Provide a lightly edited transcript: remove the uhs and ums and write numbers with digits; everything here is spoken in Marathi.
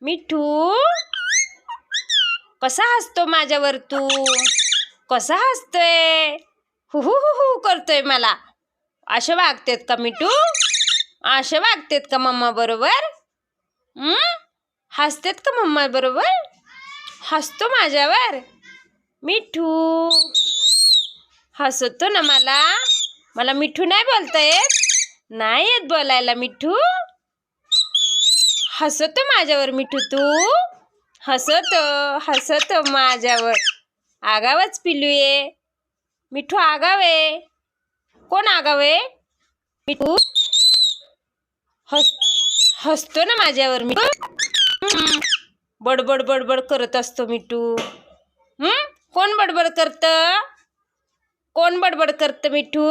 मिठू कसा हसतो माझ्यावर तू? कसा हसतोय? हु हु हु हु करतोय मला. असे वागतेत का मिठू? असे वागतेत का मम्मा बरोबर? हसतेत का मम्मा बरोबर? हसतो माझ्यावर मिठू. हसतो ना मला. मला मिठू नाही बोलता येत? नाही येत बोलायला मिठू? हसतो माझ्यावर मिठू तू? हसतो माझ्यावर. आगावच पिलू आहे मिठू. आगाव आहे. कोण आगाव आहे? मिठू हसतो ना माझ्यावर मिठू. बडबड बडबड करत असतो मिठू. कोण बडबड करतं? कोण बडबड करतं मिठू?